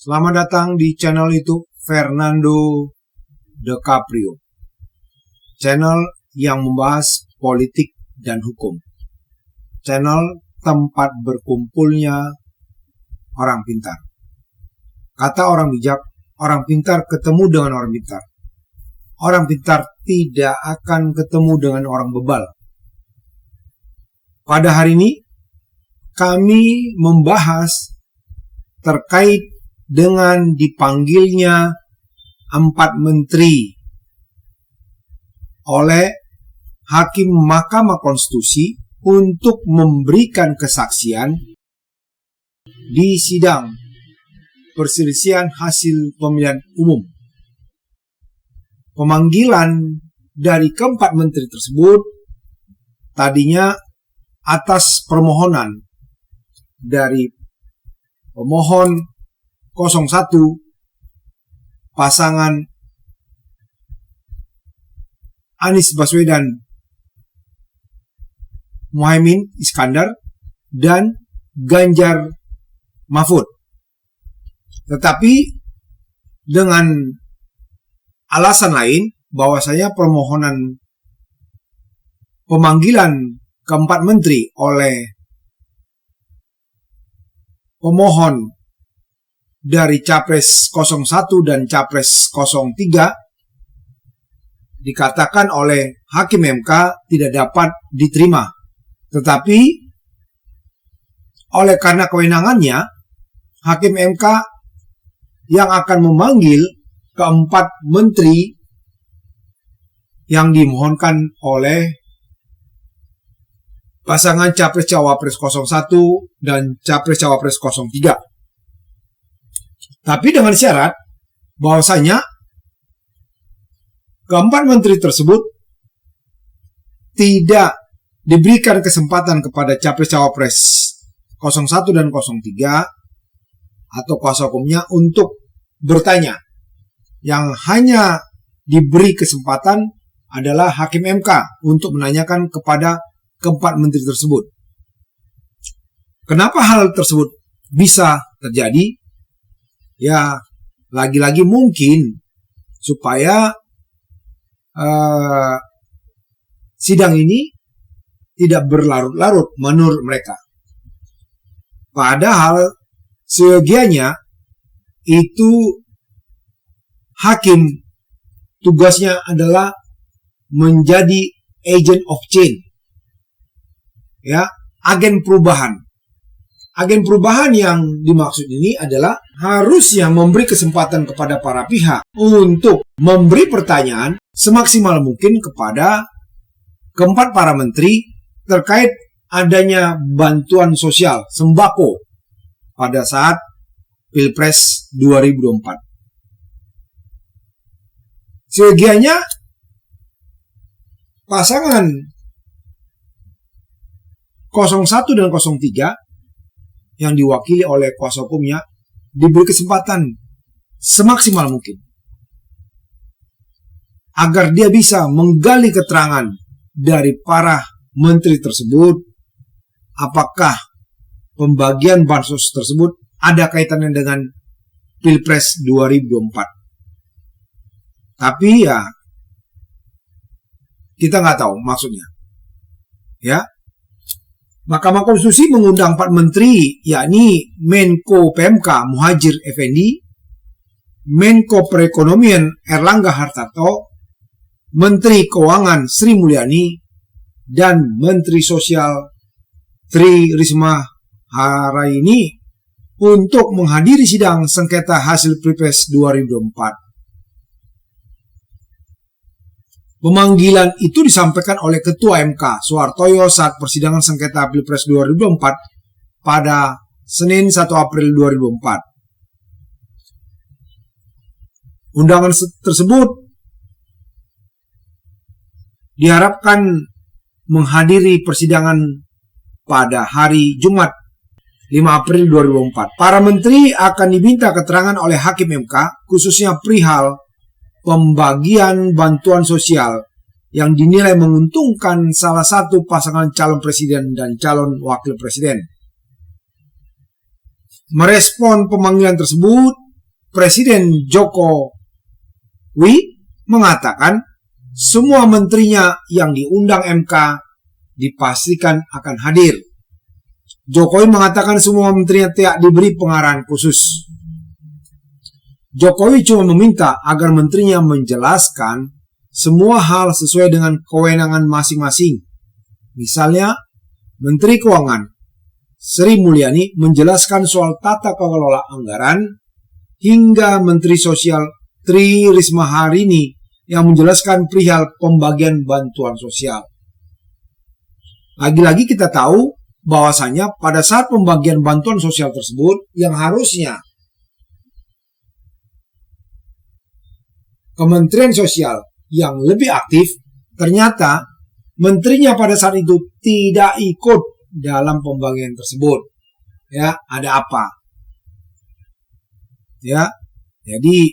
Selamat datang di channel YouTube Fernando De Caprio. Channel yang membahas politik dan hukum. Channel tempat berkumpulnya orang pintar. Kata orang bijak, orang pintar ketemu dengan orang pintar. Orang pintar tidak akan ketemu dengan orang bebal. Pada hari ini, kami membahas terkait dengan dipanggilnya 4 menteri oleh Hakim Mahkamah Konstitusi untuk memberikan kesaksian di sidang perselisihan hasil pemilihan umum. Pemanggilan dari keempat menteri tersebut tadinya atas permohonan dari pemohon 01 pasangan Anies Baswedan Muhaimin Iskandar dan Ganjar Mahfud. Tetapi dengan alasan lain bahwasanya permohonan pemanggilan keempat menteri oleh pemohon dari Capres 01 dan Capres 03 dikatakan oleh Hakim MK tidak dapat diterima. Tetapi oleh karena kewenangannya, Hakim MK yang akan memanggil keempat menteri yang dimohonkan oleh pasangan Capres-Cawapres 01 dan Capres-Cawapres 03. Tapi dengan syarat bahwasanya keempat menteri tersebut tidak diberikan kesempatan kepada Capres-Cawapres 01 dan 03 atau kuasa hukumnya untuk bertanya. Yang hanya diberi kesempatan adalah Hakim MK untuk menanyakan kepada keempat menteri tersebut. Kenapa hal tersebut bisa terjadi? Ya, lagi-lagi mungkin supaya sidang ini tidak berlarut-larut menurut mereka. Padahal seyogianya itu hakim tugasnya adalah menjadi agent of change. Ya, agen perubahan. Agen perubahan yang dimaksud ini adalah harusnya memberi kesempatan kepada para pihak untuk memberi pertanyaan semaksimal mungkin kepada keempat para menteri terkait adanya bantuan sosial sembako pada saat Pilpres 2024. Seyogianya pasangan 01 dan 03 yang diwakili oleh kuasa hukumnya diberi kesempatan semaksimal mungkin agar dia bisa menggali keterangan dari para menteri tersebut, apakah pembagian bansos tersebut ada kaitannya dengan Pilpres 2024. Tapi ya kita nggak tahu maksudnya. Ya. Mahkamah Konstitusi mengundang 4 menteri, yakni Menko PMK Muhadjir Effendi, Menko Perekonomian Erlangga Hartarto, Menteri Keuangan Sri Mulyani, dan Menteri Sosial Tri Risma Hari untuk menghadiri sidang sengketa hasil Pilpres 2024. Pemanggilan itu disampaikan oleh Ketua MK Soehartoyo saat persidangan sengketa Pilpres 2024 pada Senin 1 April 2024. Undangan tersebut diharapkan menghadiri persidangan pada hari Jumat 5 April 2024. Para menteri akan diminta keterangan oleh Hakim MK khususnya perihal pembagian bantuan sosial yang dinilai menguntungkan salah satu pasangan calon presiden dan calon wakil presiden. Merespon pemanggilan tersebut, Presiden Jokowi mengatakan semua menterinya yang diundang MK dipastikan akan hadir. Jokowi mengatakan semua menterinya tidak diberi pengarahan khusus. Jokowi cuma meminta agar menterinya menjelaskan semua hal sesuai dengan kewenangan masing-masing. Misalnya, Menteri Keuangan Sri Mulyani menjelaskan soal tata kelola anggaran, hingga Menteri Sosial Tri Risma Harini yang menjelaskan perihal pembagian bantuan sosial. Lagi-lagi kita tahu bahwasanya pada saat pembagian bantuan sosial tersebut yang harusnya Kementerian Sosial yang lebih aktif, ternyata menterinya pada saat itu tidak ikut dalam pembagian tersebut. Ya, ada apa? Ya, jadi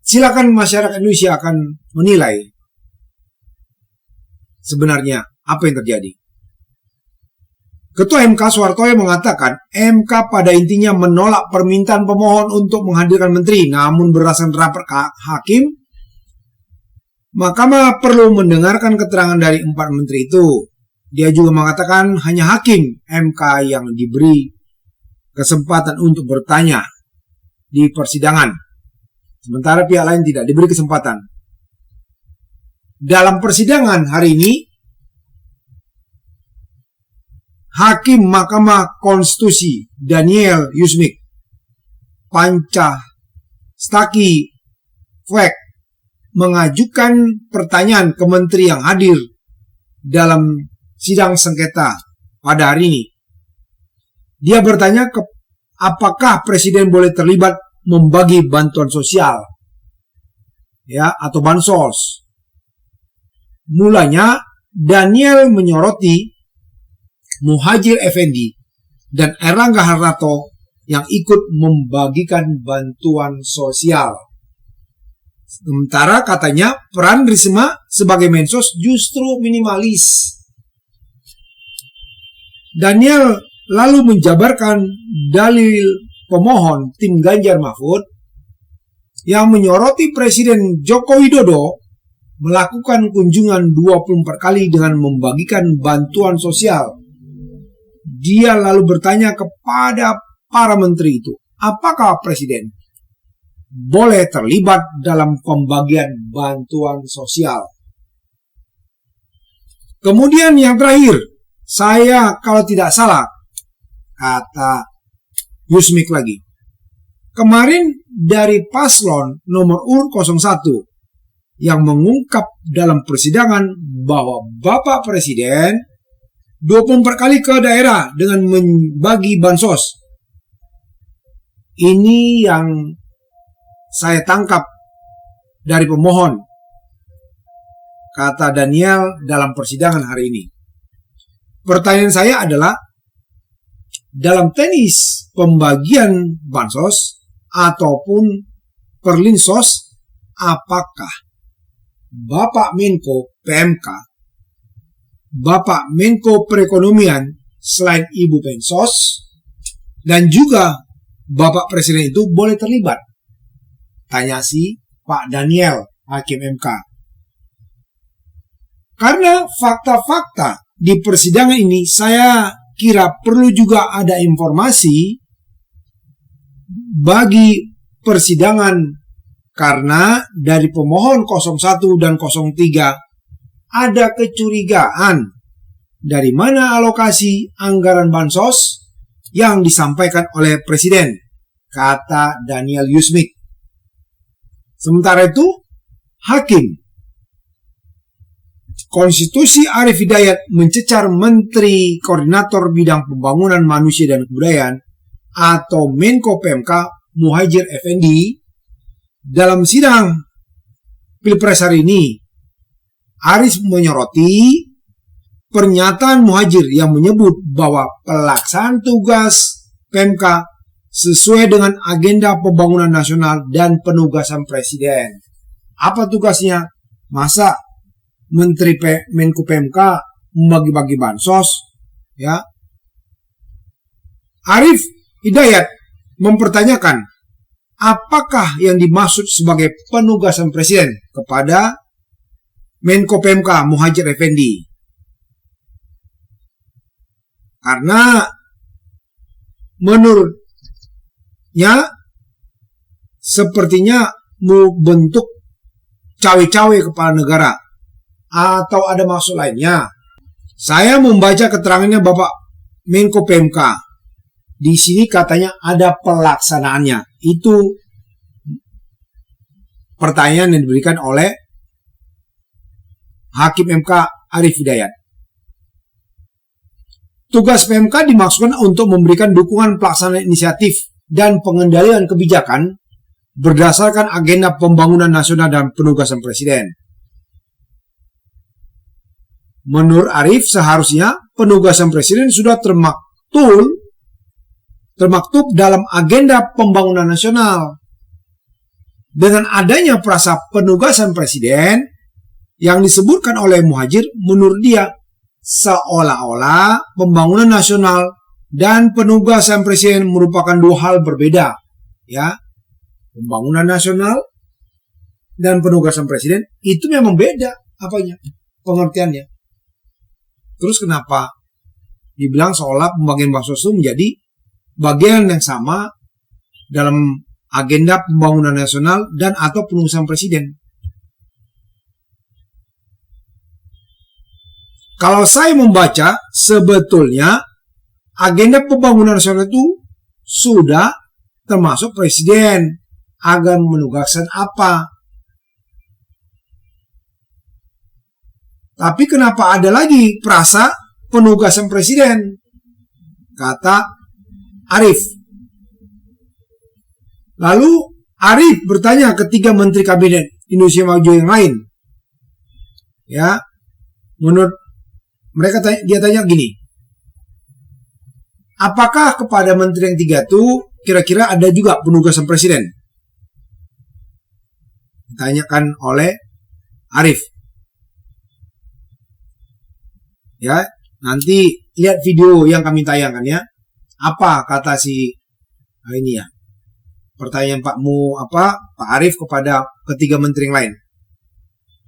silakan masyarakat Indonesia akan menilai sebenarnya apa yang terjadi. Ketua MK Soehartoyo mengatakan MK pada intinya menolak permintaan pemohon untuk menghadirkan menteri, namun berdasarkan rapat hakim, Mahkamah perlu mendengarkan keterangan dari 4 menteri itu. Dia juga mengatakan hanya hakim MK yang diberi kesempatan untuk bertanya di persidangan, sementara pihak lain tidak diberi kesempatan. Dalam persidangan hari ini, Hakim Mahkamah Konstitusi Daniel Yusmik Pancastaki Fek mengajukan pertanyaan ke menteri yang hadir dalam sidang sengketa pada hari ini. Dia bertanya apakah presiden boleh terlibat membagi bantuan sosial, ya, atau bansos. Mulanya Daniel menyoroti Muhadjir Effendi dan Erlangga Hartarto yang ikut membagikan bantuan sosial. Sementara katanya peran Risma sebagai mensos justru minimalis. Daniel lalu menjabarkan dalil pemohon tim Ganjar Mahfud yang menyoroti Presiden Joko Widodo melakukan kunjungan 24 kali dengan membagikan bantuan sosial. Dia lalu bertanya kepada para menteri itu, apakah presiden boleh terlibat dalam pembagian bantuan sosial? Kemudian yang terakhir, saya kalau tidak salah, kata Yusmik lagi, kemarin dari paslon nomor urut 01 yang mengungkap dalam persidangan bahwa Bapak Presiden 24 kali ke daerah dengan membagi bansos. Ini yang saya tangkap dari pemohon, kata Daniel dalam persidangan hari ini. Pertanyaan saya adalah, dalam teknis pembagian bansos ataupun perlinsos, apakah Bapak Menko PMK, Bapak Menko Perekonomian selain Ibu Mensos, dan juga Bapak Presiden itu boleh terlibat? Tanya si Pak Daniel, Hakim MK. Karena fakta-fakta di persidangan ini, saya kira perlu juga ada informasi bagi persidangan, karena dari pemohon 01 dan 03 ada kecurigaan dari mana alokasi anggaran bansos yang disampaikan oleh Presiden, kata Daniel Yusmik. Sementara itu, Hakim Konstitusi Arief Hidayat mencecar Menteri Koordinator Bidang Pembangunan Manusia dan Kebudayaan atau Menko PMK Muhadjir Effendi dalam sidang Pilpres hari ini. Arief menyoroti pernyataan Muhadjir yang menyebut bahwa pelaksanaan tugas PMK sesuai dengan agenda pembangunan nasional dan penugasan Presiden. Apa tugasnya? Masa Menteri Menko PMK membagi-bagi bansos? Ya. Arief Hidayat mempertanyakan apakah yang dimaksud sebagai penugasan Presiden kepada Menko PMK Muhadjir Effendi? Karena menurutnya sepertinya mau bentuk cawe-cawe kepala negara atau ada maksud lainnya. Saya membaca keterangannya Bapak Menko PMK. Di sini katanya ada pelaksanaannya. Itu pertanyaan yang diberikan oleh Hakim MK Arief Hidayat. Tugas PMK dimaksudkan untuk memberikan dukungan pelaksanaan inisiatif dan pengendalian kebijakan berdasarkan agenda pembangunan nasional dan penugasan Presiden. Menurut Arief, seharusnya penugasan Presiden sudah termaktub dalam agenda pembangunan nasional. Dengan adanya frasa penugasan Presiden yang disebutkan oleh Muhadjir, menurut dia seolah-olah pembangunan nasional dan penugasan Presiden merupakan dua hal berbeda. Ya, pembangunan nasional dan penugasan Presiden itu memang beda pengertiannya. Terus kenapa dibilang seolah pembagian bansos itu menjadi bagian yang sama dalam agenda pembangunan nasional dan atau penugasan Presiden? Kalau saya membaca, sebetulnya agenda pembangunan nasional itu sudah termasuk Presiden agar menugaskan apa. Tapi kenapa ada lagi frasa penugasan Presiden? Kata Arief. Lalu Arief bertanya ketiga Menteri Kabinet Indonesia Maju yang lain. Ya, menurut mereka dia tanya gini. Apakah kepada menteri yang tiga itu kira-kira ada juga penugasan Presiden? Ditanyakan oleh Arief. Ya, nanti lihat video yang kami tayangkan ya. Apa kata si ini ya? Pertanyaan Pak Arief kepada ketiga menteri yang lain.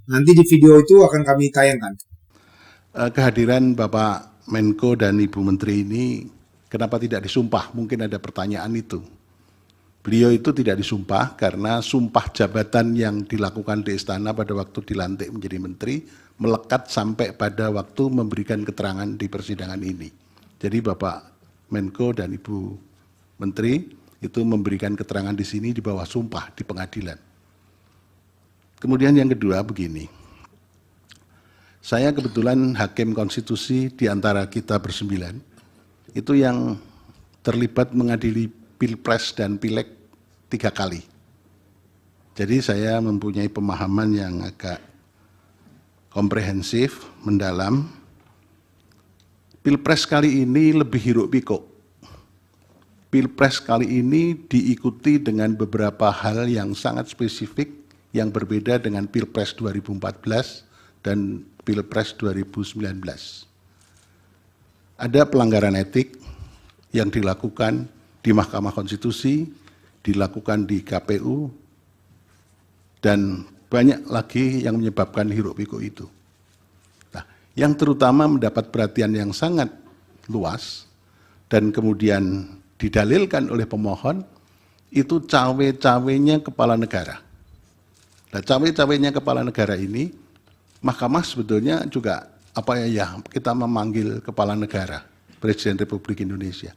Nanti di video itu akan kami tayangkan. Kehadiran Bapak Menko dan Ibu Menteri ini kenapa tidak disumpah? Mungkin ada pertanyaan itu. Beliau itu tidak disumpah karena sumpah jabatan yang dilakukan di istana pada waktu dilantik menjadi menteri melekat sampai pada waktu memberikan keterangan di persidangan ini. Jadi Bapak Menko dan Ibu Menteri itu memberikan keterangan di sini di bawah sumpah di pengadilan. Kemudian yang kedua begini, saya kebetulan hakim konstitusi di antara kita bersembilan, itu yang terlibat mengadili Pilpres dan Pileg 3 kali. Jadi saya mempunyai pemahaman yang agak komprehensif, mendalam. Pilpres kali ini lebih hiruk pikuk. Pilpres kali ini diikuti dengan beberapa hal yang sangat spesifik yang berbeda dengan Pilpres 2014 dan Pilpres 2019. Ada pelanggaran etik yang dilakukan di Mahkamah Konstitusi, dilakukan di KPU, dan banyak lagi yang menyebabkan hiruk pikuk itu. Nah, yang terutama mendapat perhatian yang sangat luas dan kemudian didalilkan oleh pemohon itu cawe-cawenya kepala negara. Nah, cawe-cawenya kepala negara ini, Mahkamah sebetulnya juga kita memanggil kepala negara, Presiden Republik Indonesia.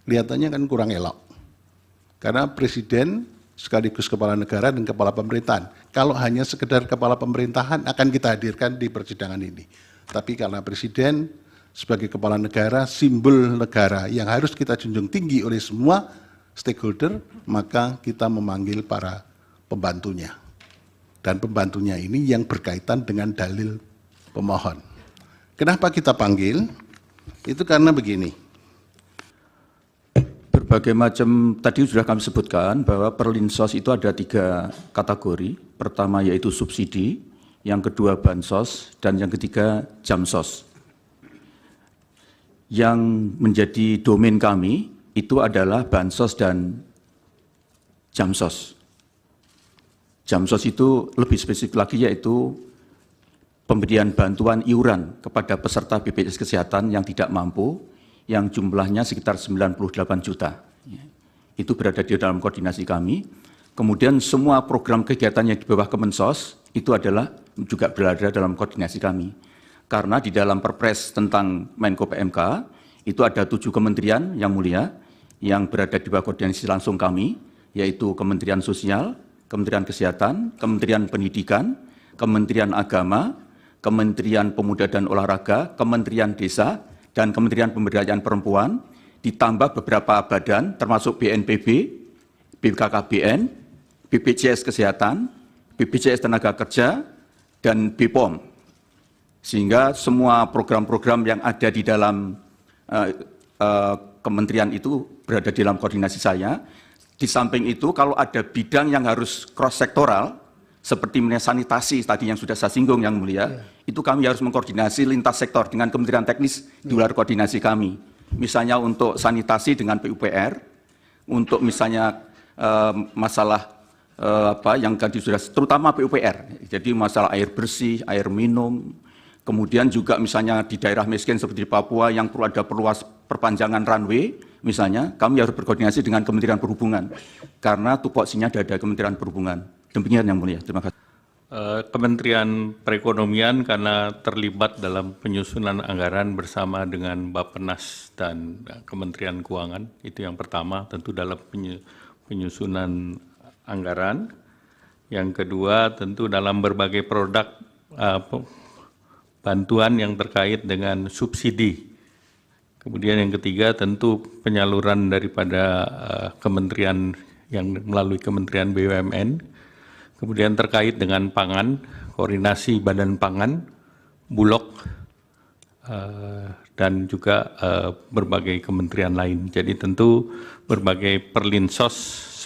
Kelihatannya kan kurang elok. Karena Presiden sekaligus kepala negara dan kepala pemerintahan. Kalau hanya sekedar kepala pemerintahan akan kita hadirkan di persidangan ini. Tapi karena Presiden sebagai kepala negara, simbol negara yang harus kita junjung tinggi oleh semua stakeholder, maka kita memanggil para pembantunya. Dan pembantunya ini yang berkaitan dengan dalil pemohon. Kenapa kita panggil? Itu karena begini. Berbagai macam, tadi sudah kami sebutkan bahwa Perlinsos itu ada 3 kategori. Pertama yaitu subsidi, yang kedua bansos, dan yang ketiga jamsos. Yang menjadi domain kami itu adalah bansos dan Jamsos. Jamsos itu lebih spesifik lagi yaitu pemberian bantuan iuran kepada peserta BPJS Kesehatan yang tidak mampu, yang jumlahnya sekitar 98 juta. Itu berada di dalam koordinasi kami. Kemudian semua program kegiatan yang di bawah Kemensos itu adalah juga berada dalam koordinasi kami. Karena di dalam Perpres tentang Menko PMK, itu ada 7 kementerian yang mulia, yang berada di bawah koordinasi langsung kami, yaitu Kementerian Sosial, Kementerian Kesehatan, Kementerian Pendidikan, Kementerian Agama, Kementerian Pemuda dan Olahraga, Kementerian Desa, dan Kementerian Pemberdayaan Perempuan, ditambah beberapa badan termasuk BNPB, BKKBN, BPJS Kesehatan, BPJS Tenaga Kerja, dan BPOM. Sehingga semua program-program yang ada di dalam kementerian itu berada di dalam koordinasi saya. Di samping itu, kalau ada bidang yang harus cross-sektoral, seperti sanitasi tadi yang sudah saya singgung yang mulia, itu kami harus mengkoordinasi lintas sektor dengan kementerian teknis di luar koordinasi kami. Misalnya untuk sanitasi dengan PUPR, untuk misalnya masalah yang tadi sudah, terutama PUPR, jadi masalah air bersih, air minum, kemudian juga misalnya di daerah miskin seperti di Papua yang perlu ada perpanjangan runway, misalnya kami harus berkoordinasi dengan Kementerian Perhubungan, karena tupoksinya ada Kementerian Perhubungan. Demikian yang mulia, terima kasih. Kementerian Perekonomian karena terlibat dalam penyusunan anggaran bersama dengan Bappenas dan Kementerian Keuangan, itu yang pertama, tentu dalam penyusunan anggaran. Yang kedua, tentu dalam berbagai produk bantuan yang terkait dengan subsidi. Kemudian yang ketiga, tentu penyaluran daripada kementerian yang melalui Kementerian BUMN. Kemudian terkait dengan pangan, koordinasi Badan Pangan, Bulog, dan juga berbagai kementerian lain. Jadi tentu berbagai perlinsos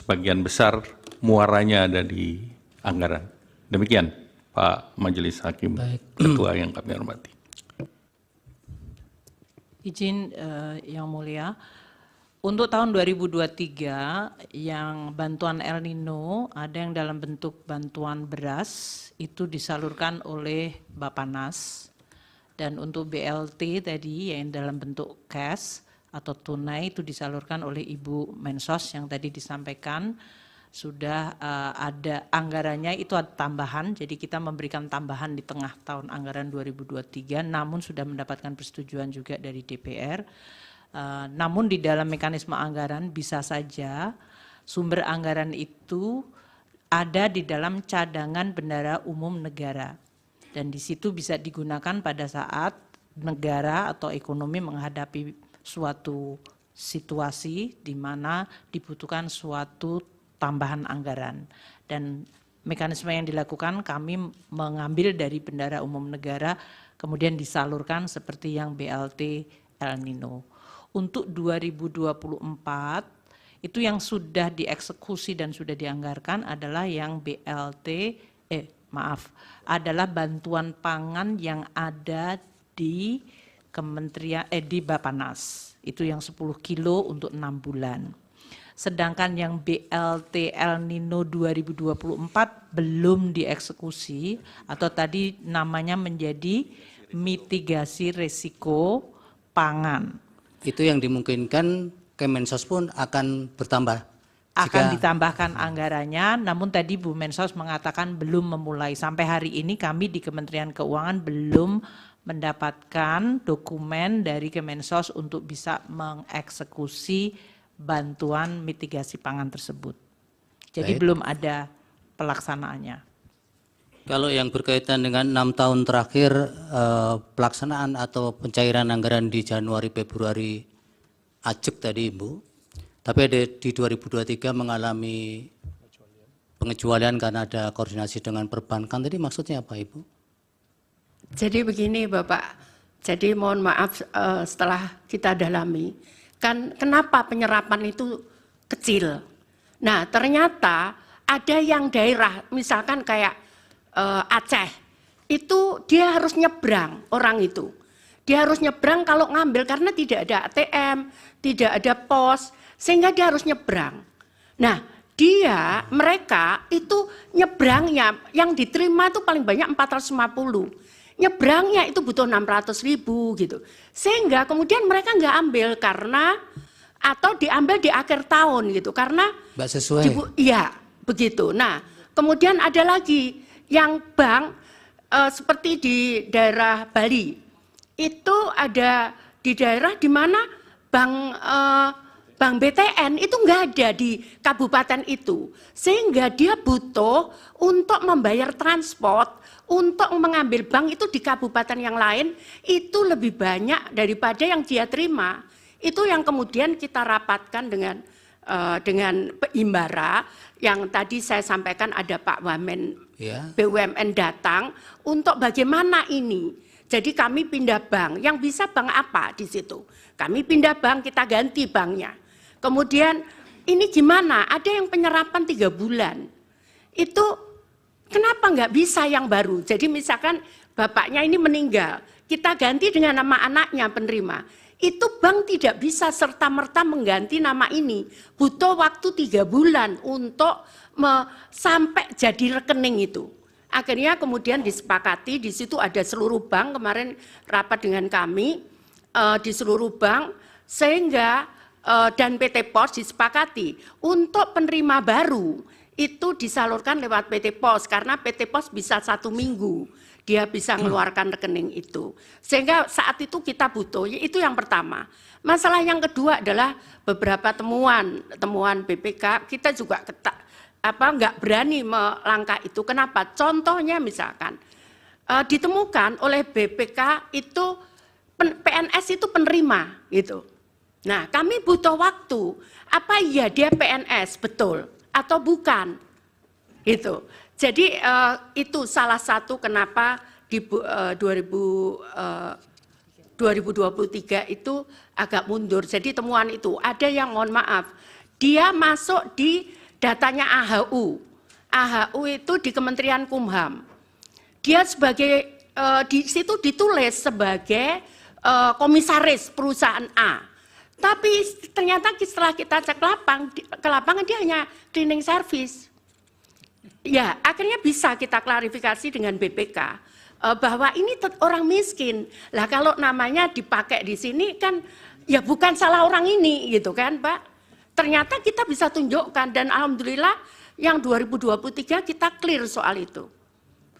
sebagian besar muaranya ada di anggaran. Demikian Pak Majelis Hakim. Baik. Ketua yang kami hormati. Izin yang mulia, untuk tahun 2023 yang bantuan El Nino ada yang dalam bentuk bantuan beras itu disalurkan oleh Bappenas, dan untuk BLT tadi yang dalam bentuk cash atau tunai itu disalurkan oleh Ibu Mensos yang tadi disampaikan sudah ada anggarannya, itu ada tambahan, jadi kita memberikan tambahan di tengah tahun anggaran 2023 namun sudah mendapatkan persetujuan juga dari DPR. Namun di dalam mekanisme anggaran bisa saja sumber anggaran itu ada di dalam cadangan bendahara umum negara, dan di situ bisa digunakan pada saat negara atau ekonomi menghadapi suatu situasi di mana dibutuhkan suatu tambahan anggaran, dan mekanisme yang dilakukan kami mengambil dari bendahara umum negara kemudian disalurkan seperti yang BLT El Nino. Untuk 2024 itu yang sudah dieksekusi dan sudah dianggarkan adalah yang BLT, adalah bantuan pangan yang ada di Kementerian di Bappenas. Itu yang 10 kilo untuk 6 bulan. Sedangkan yang BLT El Nino 2024 belum dieksekusi atau tadi namanya menjadi mitigasi risiko pangan. Itu yang dimungkinkan Kemensos pun akan bertambah. Akan ditambahkan anggarannya, namun tadi Bu Mensos mengatakan belum memulai. Sampai hari ini kami di Kementerian Keuangan belum mendapatkan dokumen dari Kemensos untuk bisa mengeksekusi bantuan mitigasi pangan tersebut. Jadi belum ada pelaksanaannya. Kalau yang berkaitan dengan 6 tahun terakhir pelaksanaan atau pencairan anggaran di Januari Februari ajek tadi Ibu, tapi ada di 2023 mengalami pengecualian karena ada koordinasi dengan perbankan, tadi maksudnya apa Ibu? Jadi begini Bapak, jadi mohon maaf setelah kita dalami, kan kenapa penyerapan itu kecil? Nah ternyata ada yang daerah misalkan kayak Aceh, itu dia harus nyebrang orang itu. Dia harus nyebrang kalau ngambil karena tidak ada ATM, tidak ada pos, sehingga dia harus nyebrang. Nah, mereka itu nyebrangnya yang diterima itu paling banyak 450. Nyebrangnya itu butuh 600.000 gitu. Sehingga kemudian mereka nggak ambil atau diambil di akhir tahun gitu karena Mbak sesuai. Iya, begitu. Nah, kemudian ada lagi yang bank seperti di daerah Bali. Itu ada di daerah di mana bank BTN itu nggak ada di kabupaten itu, sehingga dia butuh untuk membayar transport, untuk mengambil bank itu di kabupaten yang lain, itu lebih banyak daripada yang dia terima. Itu yang kemudian kita rapatkan dengan Himbara, yang tadi saya sampaikan ada Pak Wamen BUMN datang, untuk bagaimana ini. Jadi kami pindah bank, yang bisa bank apa di situ? Kami pindah bank, kita ganti banknya. Kemudian ini gimana? Ada yang penyerapan 3 bulan. Itu kenapa nggak bisa yang baru? Jadi misalkan bapaknya ini meninggal, kita ganti dengan nama anaknya penerima. Itu bank tidak bisa serta-merta mengganti nama ini. Butuh waktu 3 bulan untuk sampai jadi rekening itu. Akhirnya kemudian disepakati, di situ ada seluruh bank, kemarin rapat dengan kami, di seluruh bank, sehingga dan PT Pos disepakati untuk penerima baru itu disalurkan lewat PT Pos, karena PT Pos bisa 1 minggu dia bisa mengeluarkan rekening itu, sehingga saat itu kita butuh. Itu yang pertama. Masalah yang kedua adalah beberapa temuan BPK, kita juga nggak berani melangkah itu. Kenapa? Contohnya misalkan ditemukan oleh BPK itu PNS itu penerima gitu. Nah, kami butuh waktu. Apa iya dia PNS betul atau bukan? Gitu. Jadi itu salah satu kenapa di 2023 itu agak mundur. Jadi temuan itu ada yang mohon maaf, dia masuk di datanya AHU. AHU itu di Kementerian Kumham. Dia sebagai di situ ditulis sebagai komisaris perusahaan A. Tapi ternyata setelah kita cek ke lapangan dia hanya cleaning service. Ya, akhirnya bisa kita klarifikasi dengan BPK bahwa ini orang miskin. Lah kalau namanya dipakai di sini kan ya bukan salah orang ini gitu kan, Pak. Ternyata kita bisa tunjukkan, dan alhamdulillah yang 2023 kita clear soal itu.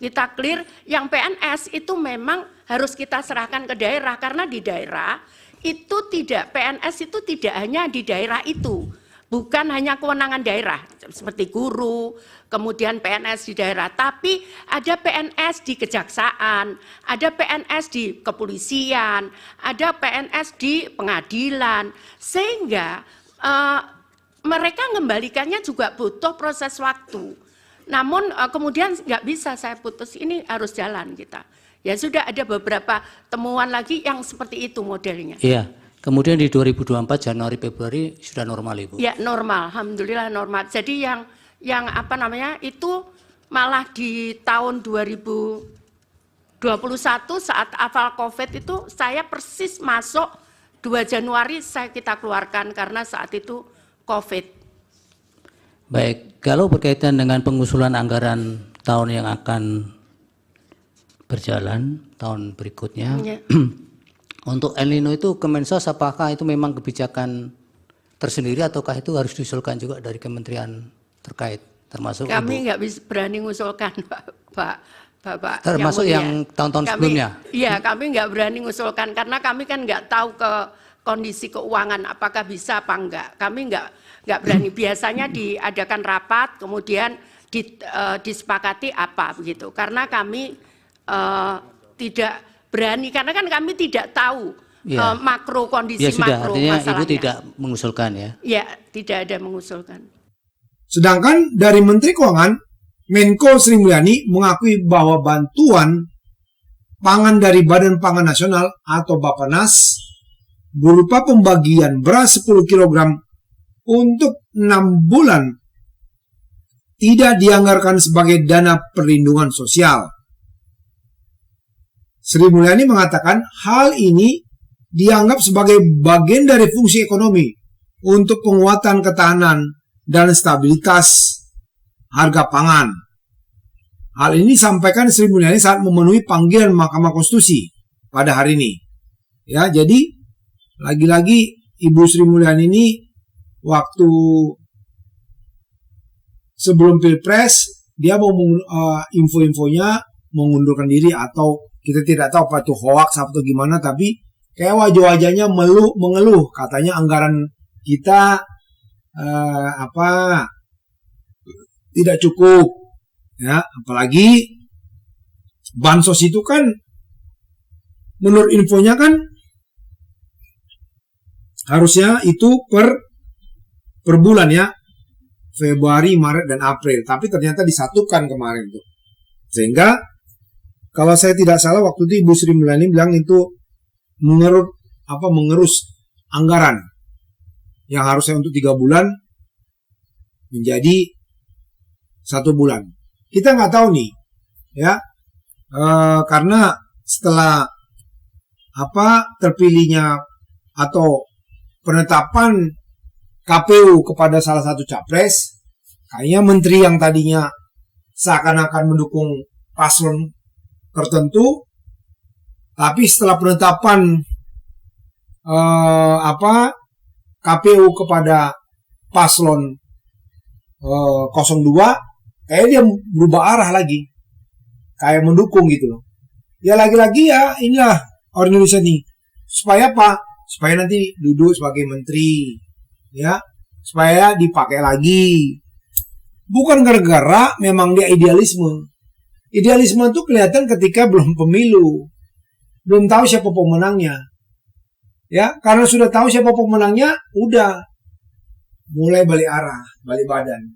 Kita clear yang PNS itu memang harus kita serahkan ke daerah, karena di daerah itu PNS itu tidak hanya di daerah itu, bukan hanya kewenangan daerah seperti guru, kemudian PNS di daerah, tapi ada PNS di kejaksaan, ada PNS di kepolisian, ada PNS di pengadilan, sehingga mereka mengembalikannya juga butuh proses waktu. Namun kemudian nggak bisa saya putus, ini harus jalan kita. Ya sudah, ada beberapa temuan lagi yang seperti itu modelnya. Iya, kemudian di 2024 Januari Februari sudah normal Ibu? Ya normal, alhamdulillah normal. Jadi yang itu malah di tahun 2021 saat awal COVID itu saya persis masuk 2 Januari kita keluarkan karena saat itu COVID. Baik, kalau berkaitan dengan pengusulan anggaran tahun yang akan berjalan tahun berikutnya, untuk El Nino itu Kemensos apakah itu memang kebijakan tersendiri ataukah itu harus diusulkan juga dari kementerian terkait, termasuk kami nggak bisa berani mengusulkan, Bapak. Termasuk yang tahun-tahun sebelumnya? Iya, kami nggak berani mengusulkan karena kami kan nggak tahu ke kondisi keuangan apakah bisa apa enggak. Kami nggak berani. Biasanya diadakan rapat, kemudian disepakati apa begitu. Karena kami tidak berani, karena kan kami tidak tahu makro kondisi ya, sudah, makro artinya masalahnya. Ibu tidak mengusulkan ya? Ya, tidak ada mengusulkan. Sedangkan dari Menteri Keuangan, Menko Sri Mulyani mengakui bahwa bantuan pangan dari Badan Pangan Nasional atau Bappenas berupa pembagian beras 10 kg untuk 6 bulan tidak dianggarkan sebagai dana perlindungan sosial. Sri Mulyani mengatakan hal ini dianggap sebagai bagian dari fungsi ekonomi untuk penguatan ketahanan dan stabilitas harga pangan. Hal ini disampaikan Sri Mulyani saat memenuhi panggilan Mahkamah Konstitusi pada hari ini. Ya, jadi lagi-lagi Ibu Sri Mulyani ini waktu sebelum Pilpres dia mau info-infonya mengundurkan diri atau kita tidak tahu apa itu hoax atau gimana, tapi kayak wajah-wajahnya mengeluh katanya anggaran kita tidak cukup. Ya, apalagi bansos itu kan menurut infonya kan harusnya itu per bulan ya, Februari, Maret, dan April, tapi ternyata disatukan kemarin tuh. Sehingga kalau saya tidak salah waktu itu Ibu Sri Mulyani bilang itu mengerus anggaran yang harusnya untuk 3 bulan menjadi 1 bulan. Kita nggak tahu nih, ya, karena setelah terpilihnya atau penetapan KPU kepada salah satu capres, kayaknya menteri yang tadinya seakan-akan mendukung paslon tertentu, tapi setelah penetapan KPU kepada paslon 02, kayak dia berubah arah lagi, kayak mendukung gitu loh. Ya lagi-lagi ya inilah orang Indonesia nih. Supaya apa? Supaya nanti duduk sebagai menteri, ya, supaya dipakai lagi. Bukan gara-gara memang dia idealisme. Idealisme itu kelihatan ketika belum pemilu, belum tahu siapa pemenangnya. Ya, karena sudah tahu siapa pemenangnya, udah mulai balik arah, balik badan,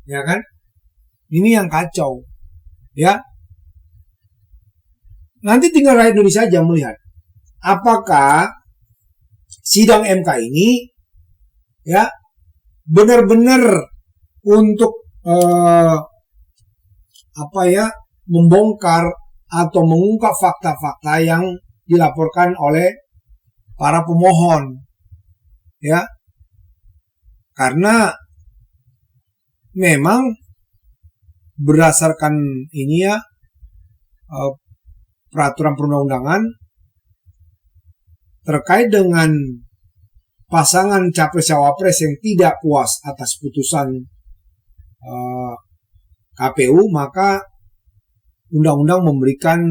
ya kan? Ini yang kacau, ya. Nanti tinggal rakyat Indonesia aja melihat apakah sidang MK ini, ya, benar-benar untuk membongkar atau mengungkap fakta-fakta yang dilaporkan oleh para pemohon, ya. Karena memang berdasarkan ini ya peraturan perundang-undangan terkait dengan pasangan capres-cawapres yang tidak puas atas putusan KPU, maka undang-undang memberikan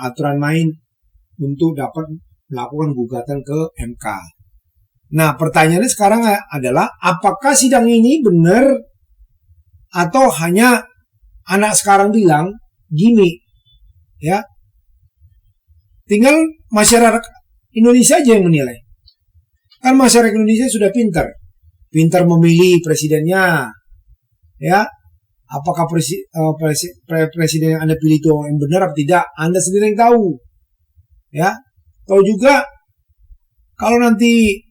aturan main untuk dapat melakukan gugatan ke MK. Nah, pertanyaannya sekarang adalah apakah sidang ini benar atau hanya anak sekarang bilang gimmick, ya. Tinggal masyarakat Indonesia aja yang menilai. Kan masyarakat Indonesia sudah pintar memilih presidennya, ya. Apakah presiden yang Anda pilih itu yang benar atau tidak, Anda sendiri yang tahu, ya. Tahu juga kalau nanti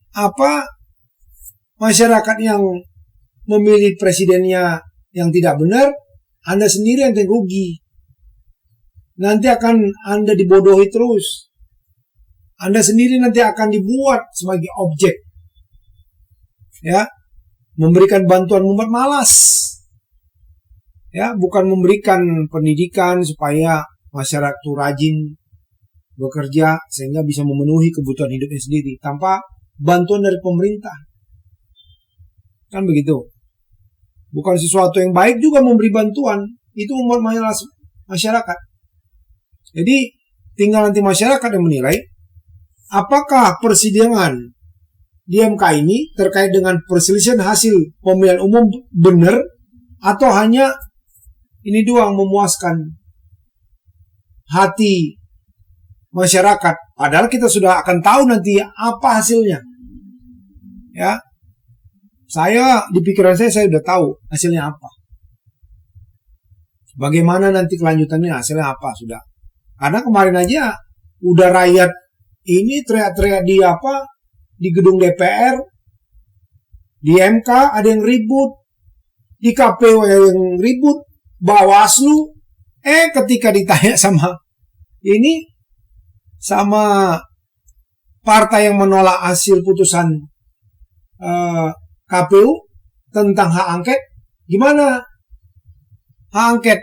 masyarakat yang memilih presidennya yang tidak benar, Anda sendiri yang rugi. Nanti akan Anda dibodohi terus. Anda sendiri nanti akan dibuat sebagai objek, ya, memberikan bantuan membuat malas, ya, bukan memberikan pendidikan supaya masyarakat itu rajin bekerja sehingga bisa memenuhi kebutuhan hidupnya sendiri tanpa bantuan dari pemerintah. Kan begitu. Bukan sesuatu yang baik juga memberi bantuan, itu membuat malas masyarakat. Jadi tinggal nanti masyarakat yang menilai apakah persidangan di MK ini terkait dengan perselisihan hasil pemilihan umum benar atau hanya ini doang memuaskan hati masyarakat. Padahal kita sudah akan tahu nanti apa hasilnya. Ya. Di pikiran saya udah tahu hasilnya apa. Bagaimana nanti kelanjutannya, hasilnya apa sudah. Karena kemarin aja udah rakyat ini teriak-teriak di gedung DPR, di MK ada yang ribut, di KPU ada yang ribut, Bawaslu. Ketika ditanya sama partai yang menolak hasil putusan KPU tentang hak angket, gimana? Hak angket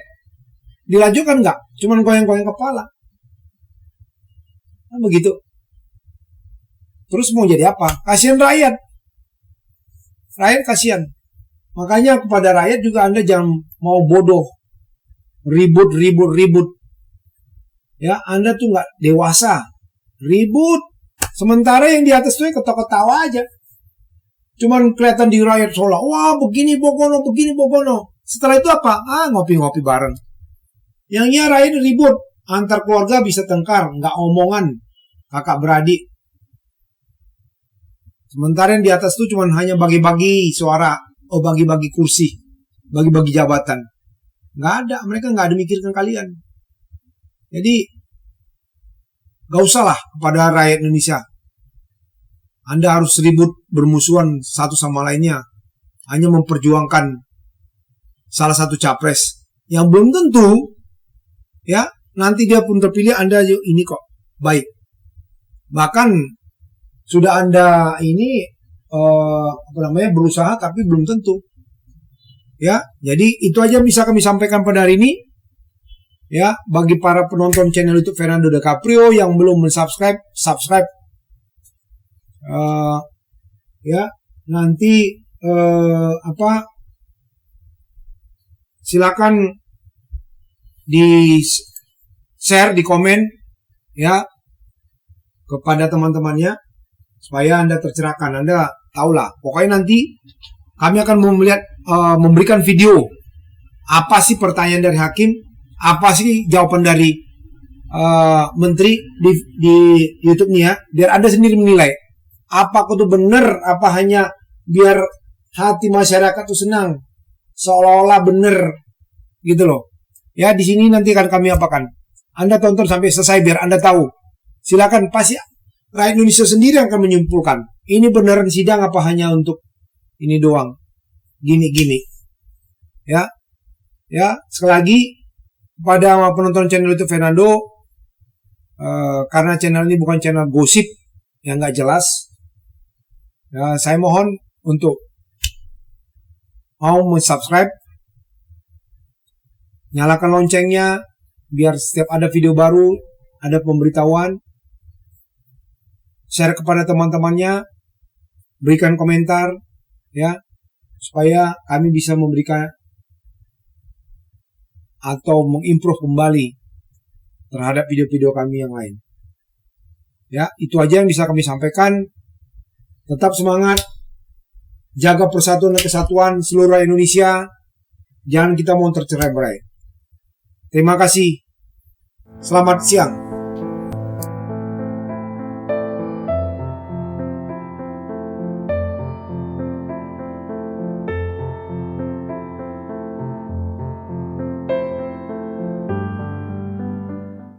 dilanjutkan nggak? Cuman goyang-goyang kepala. Nah, begitu. Terus mau jadi apa? Kasihan rakyat. Rakyat kasihan. Makanya kepada rakyat juga Anda jangan mau bodoh. Ribut. Ya, Anda tuh nggak dewasa. Ribut. Sementara yang di atas tuh ketawa-ketawa aja. Cuman kelihatan di rakyat seolah, wah begini Bogono. Setelah itu apa? Ngopi-ngopi bareng. Yang rakyat ribut. Antar keluarga bisa tengkar. Nggak omongan. Kakak beradik. Sementara yang di atas tuh cuman hanya bagi-bagi suara. Bagi-bagi kursi. Bagi-bagi jabatan. Nggak ada. Mereka nggak ada mikirkan kalian. Jadi, gak usah lah kepada rakyat Indonesia. Anda harus ribut bermusuhan satu sama lainnya. Hanya memperjuangkan salah satu capres. Yang belum tentu, ya, nanti dia pun terpilih, Anda ini kok baik. Bahkan, sudah Anda ini, berusaha tapi belum tentu. Ya, jadi itu aja bisa kami sampaikan pada hari ini. Ya, bagi para penonton channel YouTube Fernando De Caprio yang belum subscribe. Ya, nanti silakan di share, di komen ya kepada teman-temannya supaya Anda tercerahkan. Anda tahulah. Pokoknya nanti kami akan memberikan video apa sih pertanyaan dari hakim. Apa sih jawaban dari menteri di YouTube nih ya, biar Anda sendiri menilai apa itu benar, apa hanya biar hati masyarakat tuh senang, seolah-olah benar gitu loh. Ya, di sini nanti akan kami apakan. Anda tonton sampai selesai biar Anda tahu. Silakan, pasti rakyat Indonesia sendiri yang akan menyimpulkan ini beneran sidang apa hanya untuk ini doang, gini-gini. Ya, sekali lagi. Pada penonton channel YouTube Fernando, karena channel ini bukan channel gosip yang nggak jelas, ya, saya mohon untuk mau subscribe, nyalakan loncengnya biar setiap ada video baru ada pemberitahuan, share kepada teman-temannya, berikan komentar, ya, supaya kami bisa memberikan atau mengimprove kembali terhadap video-video kami yang lain. Ya, itu aja yang bisa kami sampaikan. Tetap semangat, jaga persatuan dan kesatuan seluruh Indonesia. Jangan kita mau tercerai-berai. Terima kasih. Selamat siang.